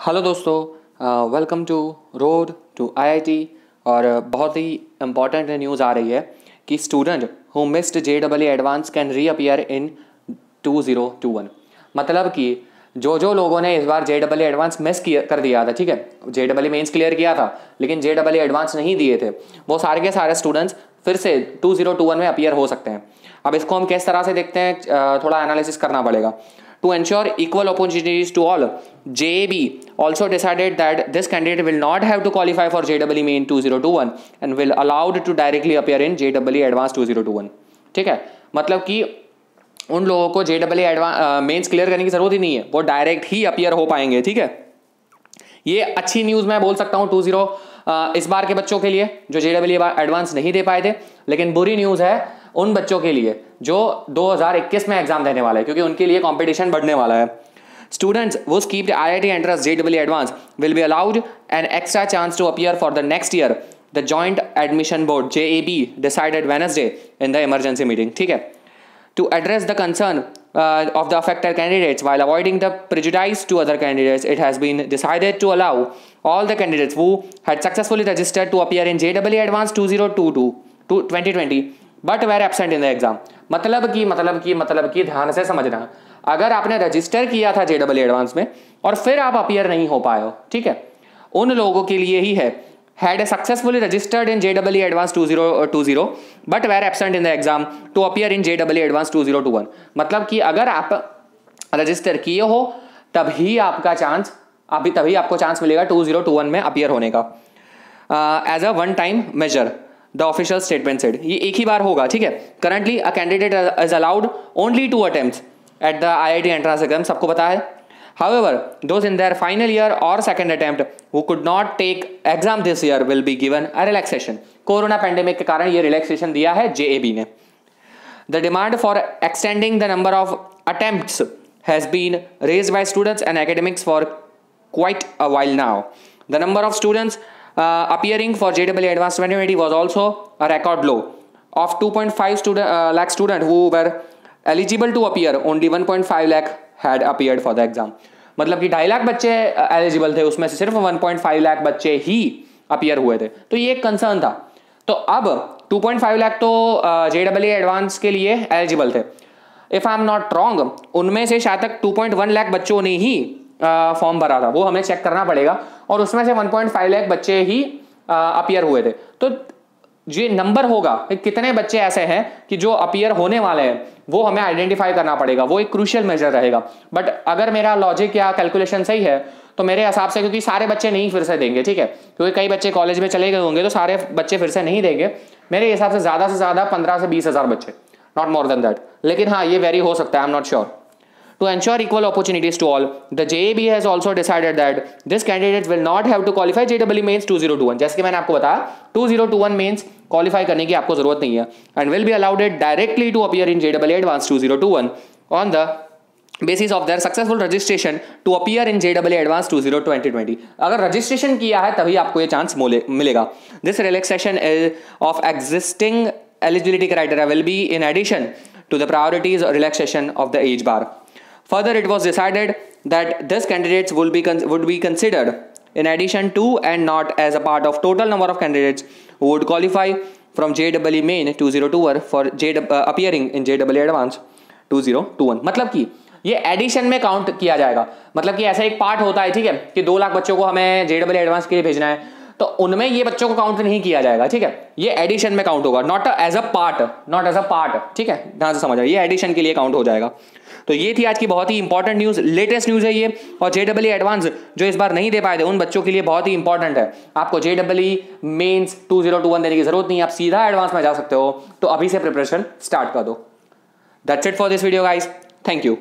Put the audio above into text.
Hello दोस्तों, welcome to road to IIT. और बहुत ही इम्पॉर्टेंट न्यूज़ आ रही है कि student who missed JEE advance can reappear in 2021। मतलब कि जो लोगों ने इस बार जेईई एडवांस मिस कर दिया था, ठीक है, जेईई मेंस क्लियर किया था लेकिन जेईई एडवांस नहीं दिए थे, वो सारे के सारे स्टूडेंट्स फिर से 2021 में अपियर हो सकते हैं। अब इसको हम किस तरह से देखते हैं, थोड़ा एनालिसिस करना पड़ेगा। To ensure equal opportunities to all, JAB also decided that this candidate will not have to qualify for JEE Main 2021 and will allowed to directly appear in JEE Advanced 2021। ठीक है, मतलब कि उन लोगों को JEE मेंस क्लियर करने की जरूरत ही नहीं है, वो डायरेक्ट ही अपियर हो पाएंगे। ठीक है, ये अच्छी न्यूज़ मैं बोल सकता हूँ 20 इस बार के बच्चों के लिए जो JEE एडवांस नहीं दे पाए थे, लेकिन बुरी न्यूज़ है उन बच्चों के लिए जो 2021 में एग्जाम देने वाला है, क्योंकि उनके लिए कंपटीशन बढ़ने वाला है। Students who skipped IIT entrance JEE Advance will be allowed an extra chance to appear for the next year, the Joint Admission Board JAB decided Wednesday in the emergency meeting। ठीक है, to address the concern of the affected candidates while avoiding the prejudice to other candidates, it has been decided to allow all the candidates who had successfully registered to appear in JEE Advance 2020 but were absent in the exam. मतलब कि ध्यान से समझना, अगर आपने register किया था JEE advance में और फिर आप अपियर नहीं हो पाए हो, ठीक है, उन लोगों के लिए ही है had successfully registered in JEE advance 2020 but were absent in the exam to appear in JEE advance 2021। मतलब कि अगर आप रजिस्टर किए हो तभी आपका चांस, तभी आपको चांस मिलेगा 2021 में अपियर होने का। As a one time measure the official statement said, ये एक ही बार होगा। ठीक है, currently a candidate is allowed only 2 attempts at the IIT entrance exam, सबको पता है। However those in their final year और second attempt who could not take exam this year will be given a relaxation. Corona pandemic के कारण ये relaxation दिया है JAB ने। The demand for extending the number of attempts has been raised by students and academics for quite a while now. The number of students appearing for JEE Advanced 2020 was also a record low of 2.5 lakh students who were eligible to appear. Only 1.5 lakh had appeared for the exam। मतलब कि 2.5 लाख बच्चे eligible थे, उसमें से सिर्फ 1.5 लाख बच्चे he appear हुए थे, तो ये एक कंसर्न था। तो अब 2.5 लाख तो JEE एडवांस के लिए एलिजिबल थे। If I am not wrong, उनमें से शायद तक 2.1 लाख बच्चों ने ही फॉर्म भरा था, वो हमें चेक करना पड़ेगा, और उसमें से 1.5 लाख बच्चे ही अपियर हुए थे। तो जो नंबर होगा कि कितने बच्चे ऐसे हैं कि जो अपियर होने वाले हैं, वो हमें आइडेंटिफाई करना पड़ेगा, वो एक क्रूशियल मेजर रहेगा। बट अगर मेरा लॉजिक या कैलकुलेशन सही है तो मेरे हिसाब से, क्योंकि सारे बच्चे नहीं फिर से देंगे, ठीक है, क्योंकि कई बच्चे कॉलेज में चले गए होंगे तो सारे बच्चे फिर से नहीं देंगे, मेरे हिसाब से ज़्यादा 15 से 20 हज़ार बच्चे, नॉट मोर देन दैट। लेकिन हाँ, ये वेरी हो सकता है, I am not sure. To ensure equal opportunities to all, the JAB has also decided that this candidate will not have to qualify JEE Mains 2021। जैसे कि मैंने आपको बताया 2021 मेंस क्वालिफाई करने की आपको जरूरत नहीं है, and will be allowed directly to appear in JEE Advanced 2021 on the basis of their successful registration to appear in JEE Advanced 2020। अगर रजिस्ट्रेशन किया है तभी आपको ये चांस मिलेगा। This relaxation of existing eligibility criteria will be in addition to the priorities relaxation of the age bar। Further, it was decided that these candidates would be considered in addition to and not as a part of total number of candidates who would qualify from JEE Main 2021 for appearing in JEE Advanced 2021। मतलब कि ये addition में count किया जाएगा। मतलब कि ऐसा एक पार्ट होता है, ठीक है, कि 2 लाख बच्चों को हमें JEE एडवांस के लिए भेजना है, तो उनमें ये बच्चों को काउंट नहीं किया जाएगा। ठीक है, ये एडिशन में काउंट होगा, नॉट एज अ पार्ट। ठीक है, ध्यान से समझो, ये एडिशन के लिए काउंट हो जाएगा। तो ये थी आज की बहुत ही इंपॉर्टेंट न्यूज़, लेटेस्ट न्यूज़ है ये, और JEE एडवांस जो इस बार नहीं दे पाए थे उन बच्चों के लिए बहुत ही इंपॉर्टेंट है। आपको JEE मेंस 2021 देने की जरूरत नहीं है, आप सीधा एडवांस में जा सकते हो, तो अभी से प्रिपरेशन स्टार्ट कर दो। That's it for this video guys, thank you.